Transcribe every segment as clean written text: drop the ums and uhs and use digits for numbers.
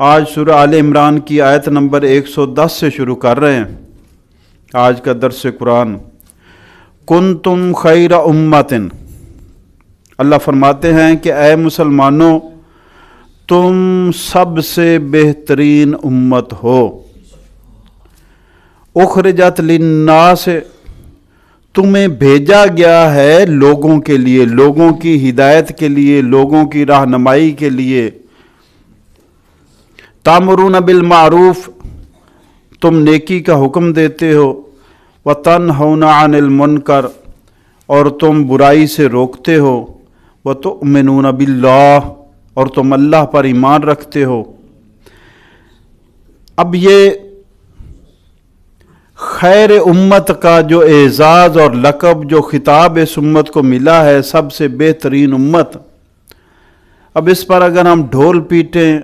آج سورہ آل عمران کی آیت نمبر 110 سے شروع کر رہے ہیں آج کا درس قرآن۔ کنتم خیر امت، اللہ فرماتے ہیں کہ اے مسلمانوں تم سب سے بہترین امت ہو۔ اخرجت للناس، تمہیں بھیجا گیا ہے لوگوں کے لیے، لوگوں کی ہدایت کے لیے، لوگوں کی رہنمائی کے لیے۔ تامرون بالمعروف، تم نیکی کا حکم دیتے ہو، وتنہون عن المنکر، اور تم برائی سے روکتے ہو، وتؤمنون باللہ، اور تم اللہ پر ایمان رکھتے ہو۔ اب یہ خیر امت کا جو اعزاز اور لقب، جو خطاب اس امت کو ملا ہے، سب سے بہترین امت، اب اس پر اگر ہم ڈھول پیٹیں،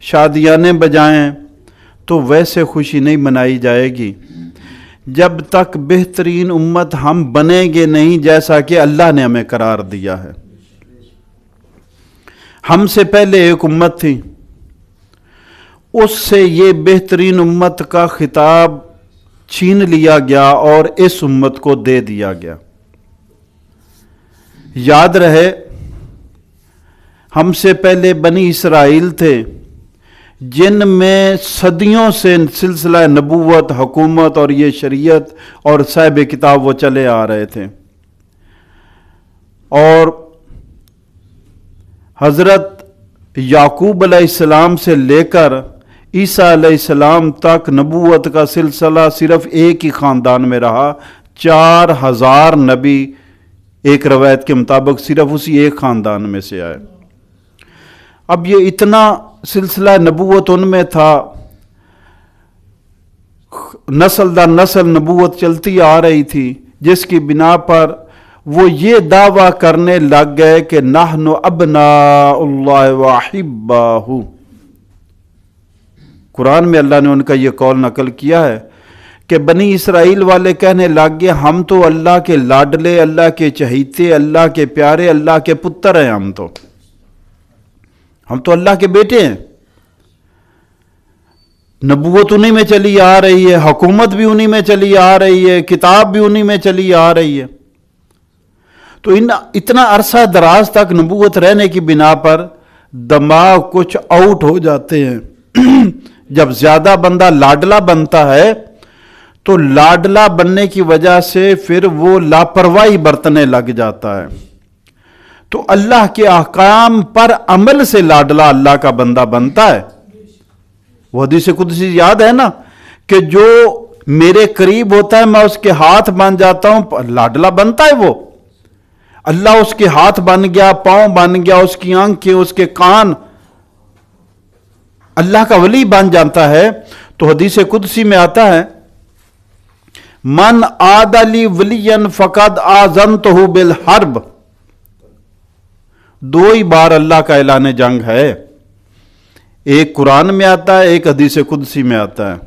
شادیانے بجائیں تو ویسے خوشی نہیں منائی جائے گی جب تک بہترین امت ہم بنیں گے نہیں جیسا کہ اللہ نے ہمیں قرار دیا ہے۔ ہم سے پہلے ایک امت تھی، اس سے یہ بہترین امت کا خطاب چھین لیا گیا اور اس امت کو دے دیا گیا۔ یاد رہے ہم سے پہلے بنی اسرائیل تھے جن میں صدیوں سے سلسلہ نبوت، حکومت اور یہ شریعت اور صاحب کتاب وہ چلے آ رہے تھے، اور حضرت یعقوب علیہ السلام سے لے کر عیسیٰ علیہ السلام تک نبوت کا سلسلہ صرف ایک ہی خاندان میں رہا۔ 4000 نبی ایک روایت کے مطابق صرف اسی ایک خاندان میں سے آئے۔ اب یہ اتنا سلسلہ نبوت ان میں تھا، نسل در نسل نبوت چلتی آ رہی تھی، جس کی بنا پر وہ یہ دعویٰ کرنے لگ گئے کہ نحن ابناء اللہ واحباہ۔ قرآن میں اللہ نے ان کا یہ قول نقل کیا ہے کہ بنی اسرائیل والے کہنے لگ گئے ہم تو اللہ کے لاڈلے، اللہ کے چہیتے، اللہ کے پیارے، اللہ کے پتر ہیں، ہم تو اللہ کے بیٹے ہیں۔ نبوت انہی میں چلی آ رہی ہے، حکومت بھی انہی میں چلی آ رہی ہے، کتاب بھی انہی میں چلی آ رہی ہے۔ تو اتنا عرصہ دراز تک نبوت رہنے کی بنا پر دماغ کچھ آؤٹ ہو جاتے ہیں۔ جب زیادہ بندہ لاڈلا بنتا ہے تو لاڈلا بننے کی وجہ سے پھر وہ لاپرواہی برتنے لگ جاتا ہے۔ تو اللہ کے احکام پر عمل سے لاڈلا اللہ کا بندہ بنتا ہے۔ وہ حدیث قدسی یاد ہے نا کہ جو میرے قریب ہوتا ہے میں اس کے ہاتھ بن جاتا ہوں، لاڈلا بنتا ہے وہ۔ اللہ اس کے ہاتھ بن گیا، پاؤں بن گیا، اس کی آنکھیں، اس کے کان، اللہ کا ولی بن جاتا ہے۔ تو حدیث قدسی میں آتا ہے من عاد لی ولیا فقد آذنتہ بالحرب۔ دو ہی بار اللہ کا اعلان جنگ ہے، ایک قرآن میں آتا ہے، ایک حدیث قدسی میں آتا ہے۔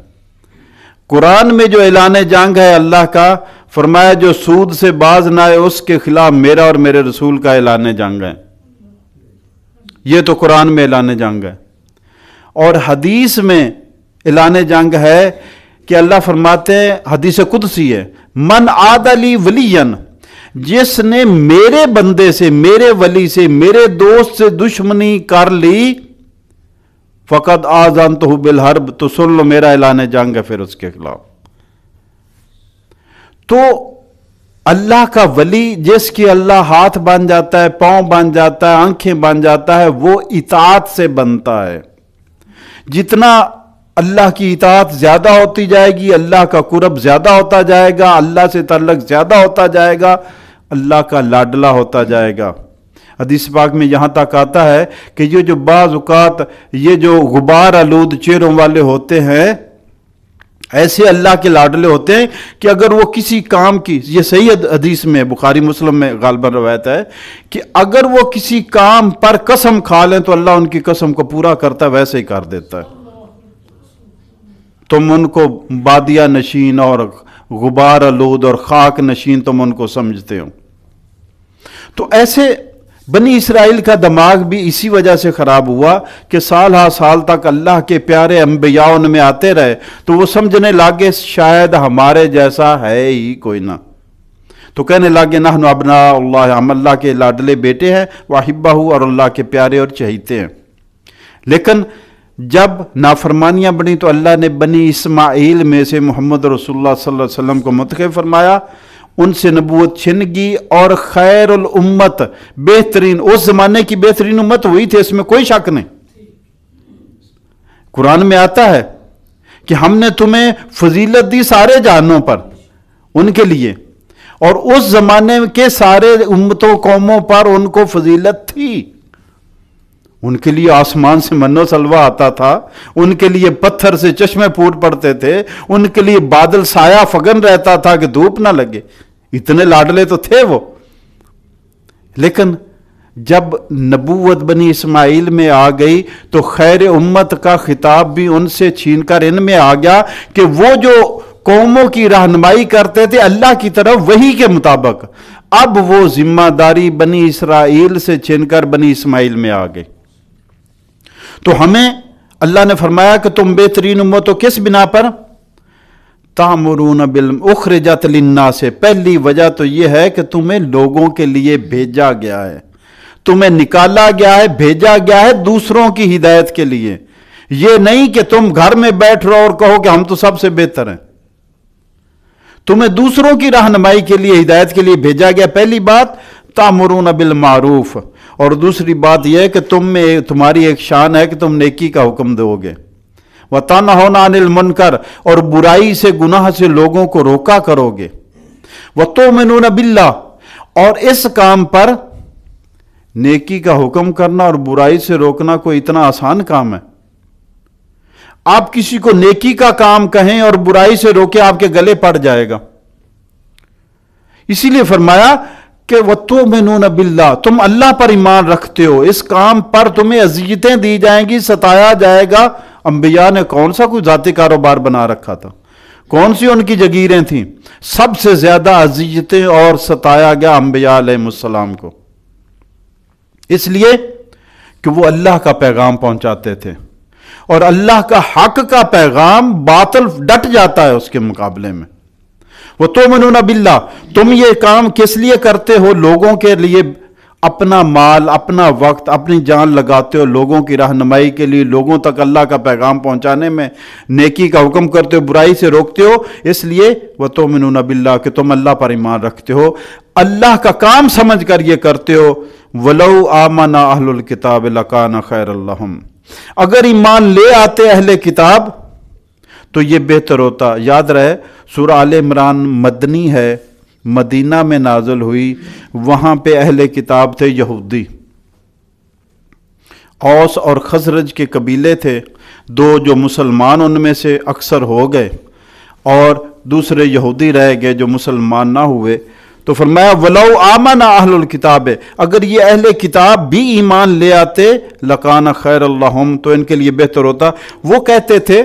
قرآن میں جو اعلان جنگ ہے اللہ کا، فرمایا جو سود سے باز نہ آئے اس کے خلاف میرا اور میرے رسول کا اعلان جنگ ہے۔ یہ تو قرآن میں اعلان جنگ ہے۔ اور حدیث میں اعلان جنگ ہے کہ اللہ فرماتے ہیں، حدیث قدسی ہے، من عاد لی ولیا، جس نے میرے بندے سے، میرے ولی سے، میرے دوست سے دشمنی کر لی، فقد آذنتہ بالحرب، تو سن لو میرا اعلان جنگ ہے پھر اس کے خلاف۔ تو اللہ کا ولی جس کی اللہ ہاتھ بن جاتا ہے، پاؤں بن جاتا ہے، آنکھیں بن جاتا ہے، وہ اطاعت سے بنتا ہے۔ جتنا اللہ کی اطاعت زیادہ ہوتی جائے گی، اللہ کا قرب زیادہ ہوتا جائے گا، اللہ سے تعلق زیادہ ہوتا جائے گا، اللہ کا لاڈلا ہوتا جائے گا۔ حدیث پاک میں یہاں تک آتا ہے کہ یہ جو بعض اوقات یہ جو غبار آلود چہروں والے ہوتے ہیں، ایسے اللہ کے لاڈلے ہوتے ہیں کہ اگر وہ کسی کام کی، یہ صحیح حدیث میں بخاری مسلم میں غالباً روایت ہے کہ اگر وہ کسی کام پر قسم کھا لیں تو اللہ ان کی قسم کو پورا کرتا ہے، ویسے ہی کر دیتا ہے۔ تم ان کو بادیہ نشین اور غبار آلود اور خاک نشین تم ان کو سمجھتے ہو۔ تو ایسے بنی اسرائیل کا دماغ بھی اسی وجہ سے خراب ہوا کہ سال ہا سال تک اللہ کے پیارے انبیاء ان میں آتے رہے تو وہ سمجھنے لگے شاید ہمارے جیسا ہے ہی کوئی نہ، تو کہنے لگے نحن ابناء اللہ، ہم اللہ کے لاڈلے بیٹے ہیں، واحبہ، اور اللہ کے پیارے اور چہیتے ہیں۔ لیکن جب نافرمانیاں بڑھیں تو اللہ نے بنی اسماعیل میں سے محمد رسول اللہ صلی اللہ علیہ وسلم کو منتخب فرمایا، ان سے نبوت چھن گئی، اور خیر الامت، بہترین، اس زمانے کی بہترین امت ہوئی تھی، اس میں کوئی شک نہیں۔ قرآن میں آتا ہے کہ ہم نے تمہیں فضیلت دی سارے جہانوں پر ان کے لیے، اور اس زمانے کے سارے امتوں قوموں پر ان کو فضیلت تھی۔ ان کے لیے آسمان سے من و سلوہ آتا تھا، ان کے لیے پتھر سے چشمے پھوٹ پڑتے تھے، ان کے لیے بادل سایہ فگن رہتا تھا کہ دھوپ نہ لگے، اتنے لاڈلے تو تھے وہ۔ لیکن جب نبوت بنی اسماعیل میں آ گئی تو خیر امت کا خطاب بھی ان سے چھین کر ان میں آ گیا کہ وہ جو قوموں کی رہنمائی کرتے تھے اللہ کی طرف وحی کے مطابق، اب وہ ذمہ داری بنی اسرائیل سے چھین کر بنی اسماعیل میں آ گئی۔ تو ہمیں اللہ نے فرمایا کہ تم بہترین امت ہو، کس بنا پر؟ تَأْمُرُونَ اخرجت للناس، سے پہلی وجہ تو یہ ہے کہ تمہیں لوگوں کے لیے بھیجا گیا ہے، تمہیں نکالا گیا ہے، بھیجا گیا ہے دوسروں کی ہدایت کے لیے۔ یہ نہیں کہ تم گھر میں بیٹھ رہو اور کہو کہ ہم تو سب سے بہتر ہیں، تمہیں دوسروں کی رہنمائی کے لیے، ہدایت کے لیے بھیجا گیا۔ پہلی بات تَأْمُرُونَ بِالْمَعْرُوفِ، اور دوسری بات یہ ہے کہ تمہاری ایک شان ہے کہ تم نیکی کا حکم دو گے، وَتَنْهُونَ عَنِ الْمُنْكَرِ، اور برائی سے، گناہ سے لوگوں کو روکا کرو گے، وَتُؤْمِنُونَ بِاللَّهِ، اور اس کام پر نیکی کا حکم کرنا اور برائی سے روکنا کوئی اتنا آسان کام ہے؟ آپ کسی کو نیکی کا کام کہیں اور برائی سے روکیں، آپ کے گلے پڑ جائے گا۔ اسی لیے فرمایا کہ وَتُؤْمِنُونَ بِاللَّهِ، تم اللہ پر ایمان رکھتے ہو، اس کام پر تمہیں اذیتیں دی جائیں گی، ستایا جائے گا۔ انبیاء نے کون سا کوئی ذاتی کاروبار بنا رکھا تھا؟ کون سی ان کی جگیریں تھیں؟ سب سے زیادہ اذیتیں اور ستایا گیا انبیاء علیہ السلام کو، اس لیے کہ وہ اللہ کا پیغام پہنچاتے تھے، اور اللہ کا حق کا پیغام باطل ڈٹ جاتا ہے اس کے مقابلے میں۔ وَتُؤْمِنُونَ بِاللَّهِ، تم یہ کام کس لیے کرتے ہو؟ لوگوں کے لیے اپنا مال، اپنا وقت، اپنی جان لگاتے ہو لوگوں کی رہنمائی کے لیے، لوگوں تک اللہ کا پیغام پہنچانے میں، نیکی کا حکم کرتے ہو، برائی سے روکتے ہو، اس لیے وَتُؤْمِنُونَ بِاللَّهِ کہ تم اللہ پر ایمان رکھتے ہو، اللہ کا کام سمجھ کر یہ کرتے ہو۔ وَلَوْ آمَنَ أَهْلُ الْكِتَابِ لَكَانَ خَيْرًا لَهُمْ، اگر ایمان لے آتے اہل کتاب تو یہ بہتر ہوتا۔ یاد رہے سورہ آل عمران مدنی ہے، مدینہ میں نازل ہوئی، وہاں پہ اہل کتاب تھے یہودی، اوس اور خزرج کے قبیلے تھے، دو جو مسلمان ان میں سے اکثر ہو گئے اور دوسرے یہودی رہ گئے جو مسلمان نہ ہوئے۔ تو فرمایا وَلَوْ آمَنَ أَهْلُ الْكِتَابِ، اگر یہ اہل کتاب بھی ایمان لے آتے لَكَانَ خَيْرًا لَهُمْ، تو ان کے لیے بہتر ہوتا۔ وہ کہتے تھے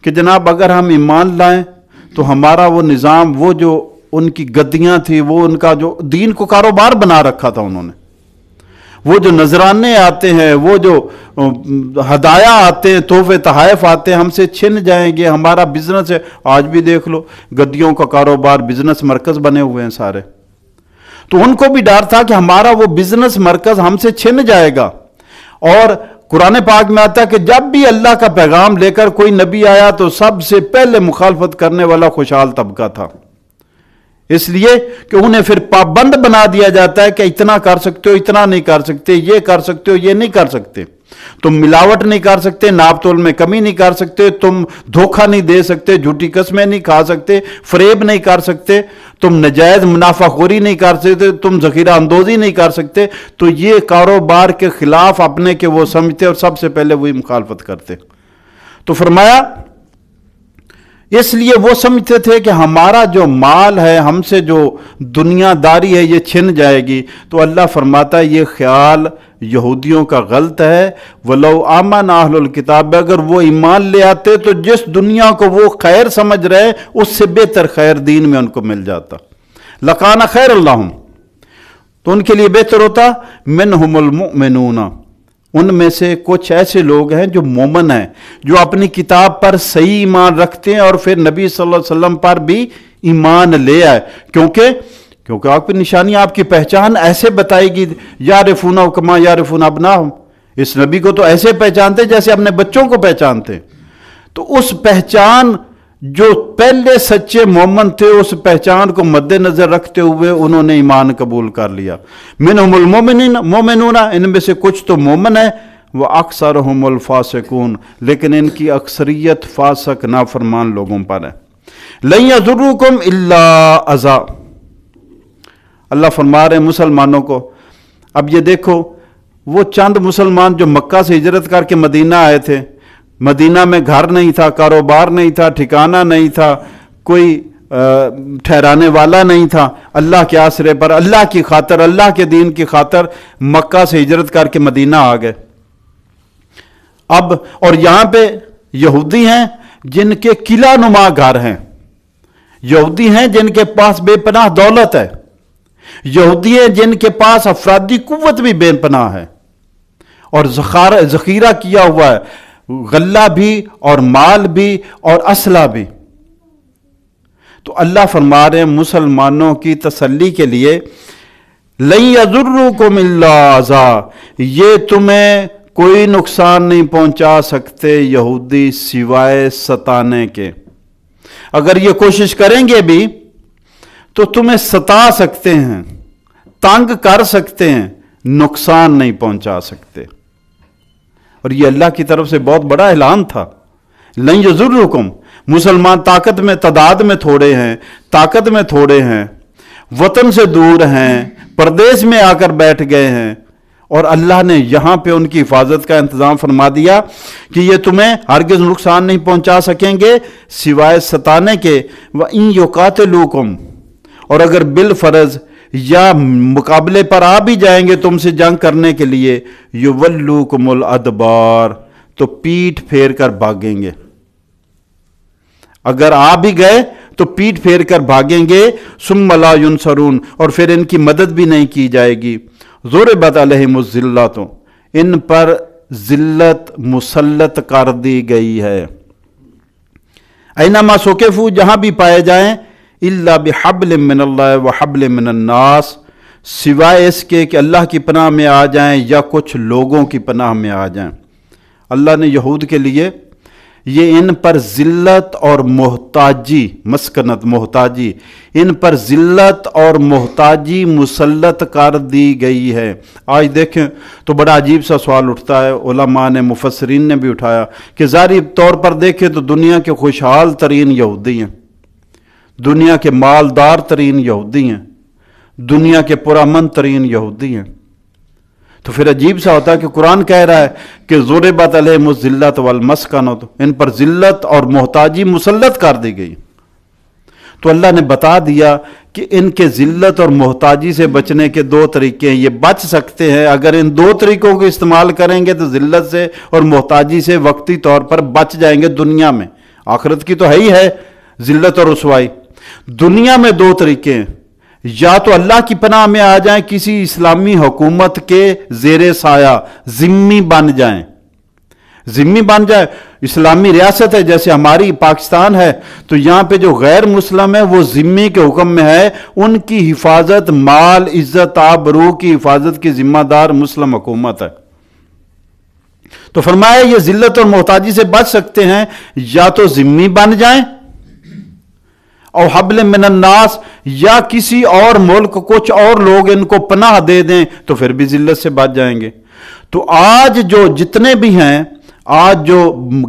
کہ جناب اگر ہم ایمان لائیں تو ہمارا وہ نظام، وہ جو ان کی گدیاں تھی، وہ ان کا جو دین کو کاروبار بنا رکھا تھا انہوں نے، وہ جو نذرانے آتے ہیں، وہ جو ہدایہ آتے ہیں، تحفے تحائف آتے ہیں، ہم سے چھن جائیں گے، ہمارا بزنس ہے۔ آج بھی دیکھ لو گدیوں کا کاروبار، بزنس مرکز بنے ہوئے ہیں سارے۔ تو ان کو بھی ڈر تھا کہ ہمارا وہ بزنس مرکز ہم سے چھن جائے گا۔ اور قرآن پاک میں آتا ہے کہ جب بھی اللہ کا پیغام لے کر کوئی نبی آیا تو سب سے پہلے مخالفت کرنے والا خوشحال طبقہ تھا، اس لیے کہ انہیں پھر پابند بنا دیا جاتا ہے کہ اتنا کر سکتے ہو، اتنا نہیں کر سکتے، یہ کر سکتے ہو، یہ نہیں کر سکتے، تم ملاوٹ نہیں کر سکتے، ناپ تول میں کمی نہیں کر سکتے، تم دھوکہ نہیں دے سکتے، جھوٹی قسمیں نہیں کھا سکتے، فریب نہیں کر سکتے، تم نجائز منافع خوری نہیں کر سکتے، تم ذخیرہ اندوزی نہیں کر سکتے۔ تو یہ کاروبار کے خلاف اپنے کے وہ سمجھتے اور سب سے پہلے وہی مخالفت کرتے۔ تو فرمایا اس لیے وہ سمجھتے تھے کہ ہمارا جو مال ہے، ہم سے جو دنیا داری ہے، یہ چھن جائے گی۔ تو اللہ فرماتا ہے یہ خیال یہودیوں کا غلط ہے۔ وَلَوْ آمَنَ أَهْلُ الْكِتَابِ، اگر وہ ایمان لے آتے تو جس دنیا کو وہ خیر سمجھ رہے اس سے بہتر خیر دین میں ان کو مل جاتا۔ لَكَانَ خَيْرًا لَهُمْ، تو ان کے لیے بہتر ہوتا منہم المؤمنون، ان میں سے کچھ ایسے لوگ ہیں جو مومن ہیں، جو اپنی کتاب پر صحیح ایمان رکھتے ہیں اور پھر نبی صلی اللہ علیہ وسلم پر بھی ایمان لے آئے، کیونکہ آپ کی نشانی، آپ کی پہچان ایسے بتائے گی، یعرفون کما یعرفون ابناہم، اس نبی کو تو ایسے پہچانتے جیسے اپنے بچوں کو پہچانتے. تو اس پہچان جو پہلے سچے مومن تھے، اس پہچان کو مد نظر رکھتے ہوئے انہوں نے ایمان قبول کر لیا. منہم المؤمنون، ان میں سے کچھ تو مومن ہیں، وَأَكْثَرُهُمُ الْفَاسِقُونَ، لیکن ان کی اکثریت فاسق نافرمان لوگوں پر ہے. لَن يَضُرُّكُمْ إِلَّا أَذًى، اللہ فرما رہے ہیں مسلمانوں کو. اب یہ دیکھو، وہ چند مسلمان جو مکہ سے ہجرت کر کے مدینہ آئے تھے، مدینہ میں گھر نہیں تھا، کاروبار نہیں تھا، ٹھکانہ نہیں تھا، کوئی ٹھہرانے والا نہیں تھا، اللہ کے آسرے پر، اللہ کی خاطر، اللہ کے دین کی خاطر مکہ سے ہجرت کر کے مدینہ آ گئے. اب اور یہاں پہ یہودی ہیں جن کے قلعہ نما گھر ہیں، یہودی ہیں جن کے پاس بے پناہ دولت ہے، یہودی ہیں جن کے پاس افرادی قوت بھی بے پناہ ہے اور ذخیرہ کیا ہوا ہے، غلہ بھی اور مال بھی اور اسلحہ بھی. تو اللہ فرما رہے ہیں مسلمانوں کی تسلی کے لیے، لَن يَضُرُّكُمْ إِلَّا أَذًى، یہ تمہیں کوئی نقصان نہیں پہنچا سکتے یہودی سوائے ستانے کے. اگر یہ کوشش کریں گے بھی تو تمہیں ستا سکتے ہیں، تنگ کر سکتے ہیں، نقصان نہیں پہنچا سکتے. اور یہ اللہ کی طرف سے بہت بڑا اعلان تھا. لَن يَضُرُّكُمْ، مسلمان طاقت میں، تعداد میں تھوڑے ہیں، طاقت میں تھوڑے ہیں، وطن سے دور ہیں، پردیس میں آ کر بیٹھ گئے ہیں، اور اللہ نے یہاں پہ ان کی حفاظت کا انتظام فرما دیا کہ یہ تمہیں ہرگز نقصان نہیں پہنچا سکیں گے سوائے ستانے کے. وَإِن يُقَاتِلُوكُمْ، اور اگر بالفرض یا مقابلے پر آ بھی جائیں گے تم سے جنگ کرنے کے لیے، يُوَلُّوكُمُ الْأَدْبَارَ، تو پیٹھ پھیر کر بھاگیں گے. اگر آ بھی گئے تو پیٹھ پھیر کر بھاگیں گے. ثُمَّ لَا يُنصَرُونَ، اور پھر ان کی مدد بھی نہیں کی جائے گی. ضُرِبَتْ عَلَيْهِمُ الذِّلَّةُ، ان پر ذلت مسلط کر دی گئی ہے. اَيْنَمَا ثُقِفُوا، جہاں بھی پائے جائیں، إِلَّا بِحَبْلٍ مِّنَ اللَّهِ وَحَبْلٍ مِّنَ النَّاسِ، سوائے اس کے کہ اللہ کی پناہ میں آ جائیں یا کچھ لوگوں کی پناہ میں آ جائیں. اللہ نے یہود کے لیے یہ ان پر ذلت اور محتاجی، مسکنت محتاجی، ان پر ذلت اور محتاجی مسلط کر دی گئی ہے. آج دیکھیں تو بڑا عجیب سا سوال اٹھتا ہے، علماء نے، مفسرین نے بھی اٹھایا کہ ظاہری طور پر دیکھیں تو دنیا کے خوشحال ترین یہودی ہیں، دنیا کے مالدار ترین یہودی ہیں، دنیا کے پرامن ترین یہودی ہیں. تو پھر عجیب سا ہوتا ہے کہ قرآن کہہ رہا ہے کہ ضُرِبَتْ عَلَيْهِمُ الذِّلَّةُ وَالْمَسْكَنَةُ، ان پر ذلت اور محتاجی مسلط کر دی گئی. تو اللہ نے بتا دیا کہ ان کے ذلت اور محتاجی سے بچنے کے دو طریقے ہیں. یہ بچ سکتے ہیں اگر ان دو طریقوں کو استعمال کریں گے تو ذلت سے اور محتاجی سے وقتی طور پر بچ جائیں گے دنیا میں. آخرت کی تو ہے ہی ہے ذلت اور رسوائی. دنیا میں دو طریقے ہیں، یا تو اللہ کی پناہ میں آ جائیں، کسی اسلامی حکومت کے زیر سایہ ذمہ بن جائیں، ذمہ بن جائے. اسلامی ریاست ہے جیسے ہماری پاکستان ہے، تو یہاں پہ جو غیر مسلم ہے وہ ذمہ کے حکم میں ہے، ان کی حفاظت، مال، عزت، آبرو کی حفاظت کی ذمہ دار مسلم حکومت ہے. تو فرمایا یہ ذلت اور محتاجی سے بچ سکتے ہیں یا تو ذمہ بن جائیں، اور حبل من الناس، یا کسی اور ملک کچھ اور لوگ ان کو پناہ دے دیں تو پھر بھی ذلت سے بچ جائیں گے. تو آج جو جتنے بھی ہیں، آج جو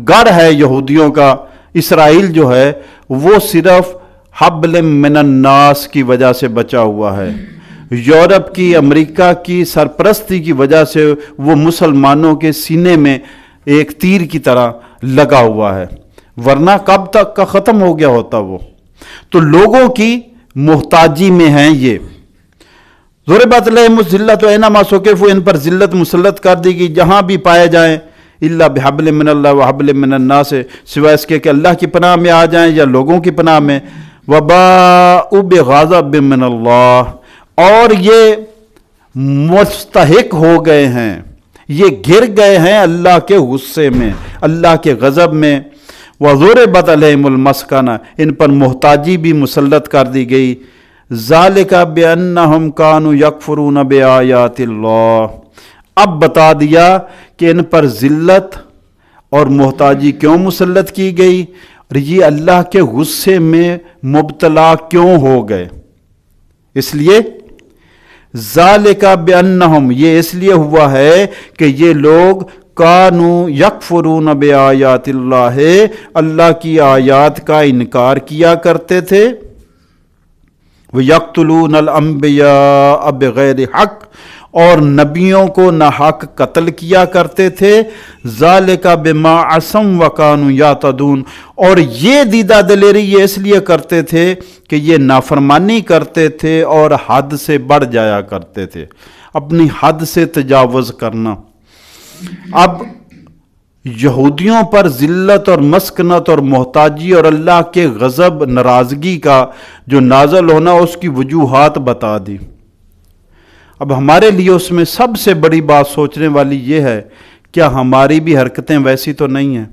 گڑھ ہے یہودیوں کا، اسرائیل جو ہے، وہ صرف حبل من الناس کی وجہ سے بچا ہوا ہے. یورپ کی، امریکہ کی سرپرستی کی وجہ سے وہ مسلمانوں کے سینے میں ایک تیر کی طرح لگا ہوا ہے، ورنہ کب تک کا ختم ہو گیا ہوتا وہ. تو لوگوں کی محتاجی میں ہیں یہ. ضُرِبَتْ عَلَيْهِمُ الذِّلَّةُ أَيْنَمَا ثُقِفُوا، ان پر ذلت مسلط کر دی گئی جہاں بھی پائے جائیں. إِلَّا بِحَبْلٍ مِّنَ اللَّهِ وَحَبْلٍ مِّنَ النَّاسِ، سوائے اس کے کہ اللہ کی پناہ میں آ جائیں یا لوگوں کی پناہ میں. وَبَاءُوا بِغَضَبٍ مِّنَ اللَّهِ، اور یہ مستحق ہو گئے ہیں، یہ گر گئے ہیں اللہ کے غصے میں، اللہ کے غضب میں۔ وَضُرِبَتْ عَلَيْهِمُ الْمَسْكَنَةُ، ان پر محتاجی بھی مسلط کر دی گئی۔ ذَلِكَ بِأَنَّهُمْ كَانُوا يَكْفُرُونَ بِآيَاتِ اللَّهِ، اب بتا دیا کہ ان پر ذلت اور محتاجی کیوں مسلط کی گئی اور یہ اللہ کے غصے میں مبتلا کیوں ہو گئے۔ اس لیے ذَلِكَ بِأَنَّهُمْ، یہ اس لیے ہوا ہے کہ یہ لوگ کانوا یکفرون بآیات اللہ، اللہ کی آیات کا انکار کیا کرتے تھے۔ وَيَقْتُلُونَ الْأَنْبِيَاءَ بِغَيْرِ حق، اور نبیوں کو ناحق قتل کیا کرتے تھے۔ ذَلِكَ بِمَا عَصَوْا وَكَانُوا يَعْتَدُونَ، اور یہ دیدہ دلیری یہ اس لیے کرتے تھے کہ یہ نافرمانی کرتے تھے اور حد سے بڑھ جایا کرتے تھے، اپنی حد سے تجاوز کرنا۔ اب یہودیوں پر ذلت اور مسکنت اور محتاجی اور اللہ کے غضب ناراضگی کا جو نازل ہونا، اس کی وجوہات بتا دی۔ اب ہمارے لیے اس میں سب سے بڑی بات سوچنے والی یہ ہے، کیا ہماری بھی حرکتیں ویسی تو نہیں ہیں؟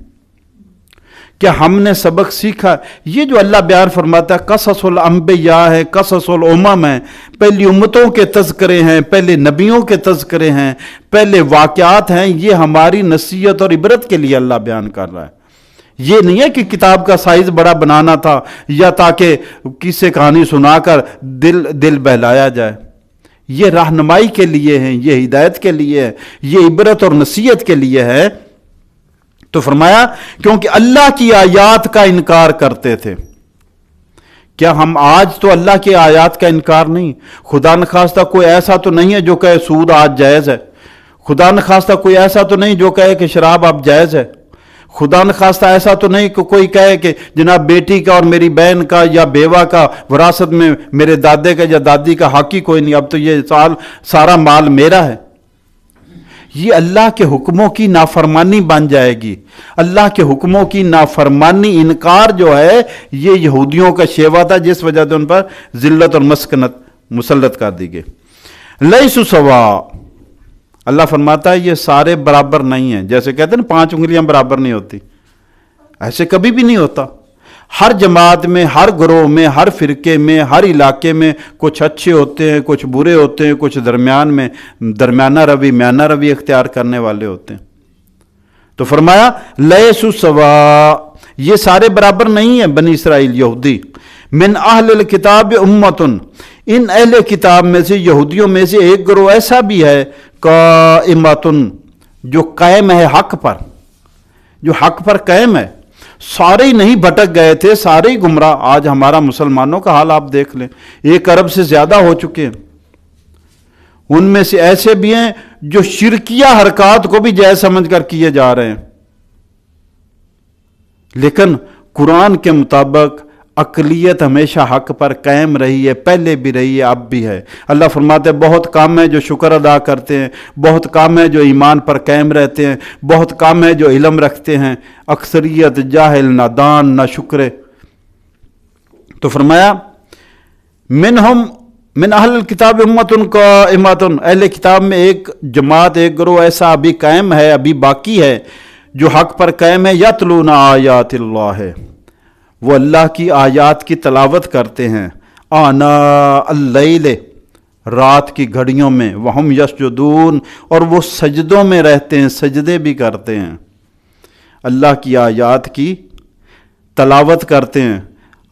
کیا ہم نے سبق سیکھا؟ یہ جو اللہ بیان فرماتا ہے قصص الانبیاء ہے، قصص الامم ہے، پہلی امتوں کے تذکرے ہیں، پہلے نبیوں کے تذکرے ہیں، پہلے واقعات ہیں، یہ ہماری نصیحت اور عبرت کے لیے اللہ بیان کر رہا ہے۔ یہ نہیں ہے کہ کتاب کا سائز بڑا بنانا تھا یا تاکہ کسی کہانی سنا کر دل بہلایا جائے۔ یہ رہنمائی کے لیے ہیں، یہ ہدایت کے لیے ہے، یہ عبرت اور نصیحت کے لیے ہے۔ تو فرمایا کیونکہ اللہ کی آیات کا انکار کرتے تھے۔ کیا ہم آج تو اللہ کی آیات کا انکار نہیں؟ خدا نخواستہ کوئی ایسا تو نہیں ہے جو کہے سود آج جائز ہے، خدا نخواستہ کوئی ایسا تو نہیں جو کہے کہ شراب اب جائز ہے، خدا نخواستہ ایسا تو نہیں کہ کوئی کہے کہ جناب بیٹی کا اور میری بہن کا یا بیوہ کا وراثت میں میرے دادے کا یا دادی کا حق ہی کوئی نہیں، اب تو یہ سارا مال میرا ہے۔ یہ اللہ کے حکموں کی نافرمانی بن جائے گی۔ اللہ کے حکموں کی نافرمانی، انکار جو ہے، یہ یہودیوں کا شیوا تھا جس وجہ سے ان پر ذلت اور مسکنت مسلط کر دی گئی۔ لیسوا سواء، اللہ فرماتا ہے یہ سارے برابر نہیں ہیں۔ جیسے کہتے ہیں نا 5 انگلیاں برابر نہیں ہوتی، ایسے کبھی بھی نہیں ہوتا۔ ہر جماعت میں، ہر گروہ میں، ہر فرقے میں، ہر علاقے میں کچھ اچھے ہوتے ہیں، کچھ برے ہوتے ہیں، کچھ درمیان میں درمیانہ روی میانہ روی اختیار کرنے والے ہوتے ہیں۔ تو فرمایا لیسوا سواء، یہ سارے برابر نہیں ہیں بنی اسرائیل یہودی۔ من اہل الکتاب امۃ، ان اہل کتاب میں سے یہودیوں میں سے ایک گروہ ایسا بھی ہے قائمۃ، جو قائم ہے حق پر، جو حق پر قائم ہے۔ سارے ہی نہیں بھٹک گئے تھے، سارے ہی گمراہ۔ آج ہمارا مسلمانوں کا حال آپ دیکھ لیں، 1 ارب سے زیادہ ہو چکے ہیں۔ ان میں سے ایسے بھی ہیں جو شرکیہ حرکات کو بھی جائز سمجھ کر کیے جا رہے ہیں۔ لیکن قرآن کے مطابق اقلیت ہمیشہ حق پر قائم رہی ہے، پہلے بھی رہی ہے، اب بھی ہے۔ اللہ فرماتے ہیں بہت کم ہیں جو شکر ادا کرتے ہیں، بہت کم ہیں جو ایمان پر قائم رہتے ہیں، بہت کم ہیں جو علم رکھتے ہیں، اکثریت جاہل، نادان، ناشکرے۔ تو فرمایا منہم من اہل الکتاب امۃ قائمۃ، اہل کتاب میں ایک جماعت، ایک گروہ ایسا ابھی قائم ہے، ابھی باقی ہے، جو حق پر قائم ہے۔ یتلون آیات اللہ، وہ اللہ کی آیات کی تلاوت کرتے ہیں، آناء اللیل، رات کی گھڑیوں میں، وہم یسجدون، اور وہ سجدوں میں رہتے ہیں، سجدے بھی کرتے ہیں، اللہ کی آیات کی تلاوت کرتے ہیں۔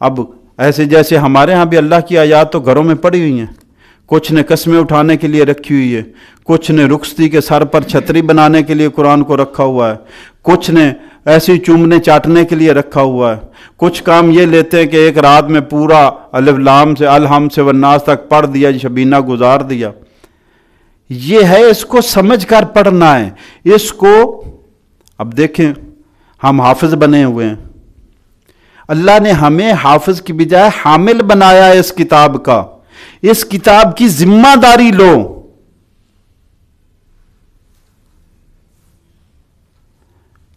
اب ایسے جیسے ہمارے ہاں بھی اللہ کی آیات تو گھروں میں پڑی ہوئی ہیں، کچھ نے قسمیں اٹھانے کے لیے رکھی ہوئی ہے، کچھ نے رخصتی کے سر پر چھتری بنانے کے لیے قرآن کو رکھا ہوا ہے، کچھ نے ایسے ہی چومنے چاٹنے کے لیے رکھا ہوا ہے، کچھ کام یہ لیتے ہیں کہ ایک رات میں پورا الف لام سے الحم سے والناس تک پڑھ دیا، شبینہ گزار دیا۔ یہ ہے، اس کو سمجھ کر پڑھنا ہے، اس کو۔ اب دیکھیں ہم حافظ بنے ہوئے ہیں، اللہ نے ہمیں حافظ کی بجائے حامل بنایا ہے اس کتاب کا، اس کتاب کی ذمہ داری لو۔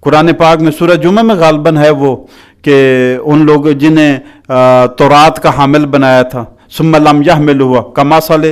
قرآن پاک میں سورہ جمعہ میں غالباً ہے وہ کہ ان لوگ جنہیں تورات کا حامل بنایا تھا، ثم لم یحملہ کمثل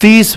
30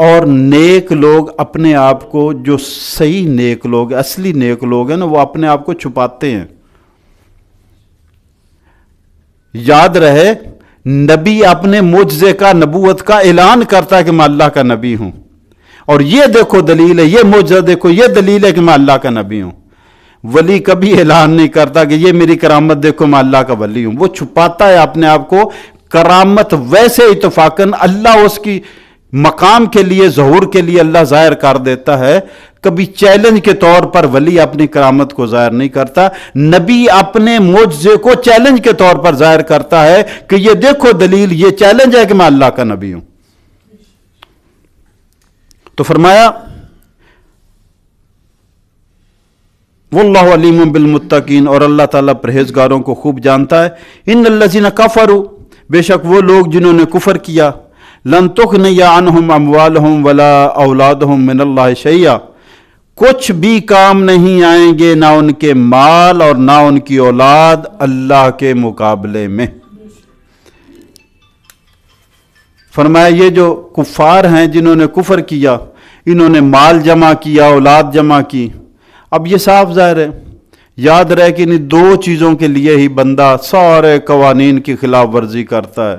اور نیک لوگ اپنے آپ کو، جو صحیح نیک لوگ، اصلی نیک لوگ ہیں نا، وہ اپنے آپ کو چھپاتے ہیں۔ یاد رہے، نبی اپنے معجزے کا، نبوت کا اعلان کرتا ہے کہ میں اللہ کا نبی ہوں، اور یہ دیکھو دلیل ہے، یہ معجزہ دیکھو، یہ دلیل ہے کہ میں اللہ کا نبی ہوں۔ ولی کبھی اعلان نہیں کرتا کہ یہ میری کرامت دیکھو، میں اللہ کا ولی ہوں۔ وہ چھپاتا ہے اپنے آپ کو۔ کرامت ویسے اتفاقاً اللہ اس کی مقام کے لیے، ظہور کے لیے اللہ ظاہر کر دیتا ہے، کبھی چیلنج کے طور پر ولی اپنی کرامت کو ظاہر نہیں کرتا۔ نبی اپنے معجزے کو چیلنج کے طور پر ظاہر کرتا ہے کہ یہ دیکھو دلیل، یہ چیلنج ہے کہ میں اللہ کا نبی ہوں۔ تو فرمایا واللہ علیم بالمتقین، اور اللہ تعالیٰ پرہیزگاروں کو خوب جانتا ہے۔ ان الذین کفروا، بے شک وہ لوگ جنہوں نے کفر کیا، لن تغنی عنہم اموالہم ولا اولادہم من اللہ شیئا، کچھ بھی کام نہیں آئیں گے نہ ان کے مال اور نہ ان کی اولاد اللہ کے مقابلے میں۔ فرمایا یہ جو کفار ہیں جنہوں نے کفر کیا، انہوں نے مال جمع کیا، اولاد جمع کی، اب یہ صاف ظاہر ہے، یاد رہے کہ ان دو چیزوں کے لیے ہی بندہ سارے قوانین کی خلاف ورزی کرتا ہے،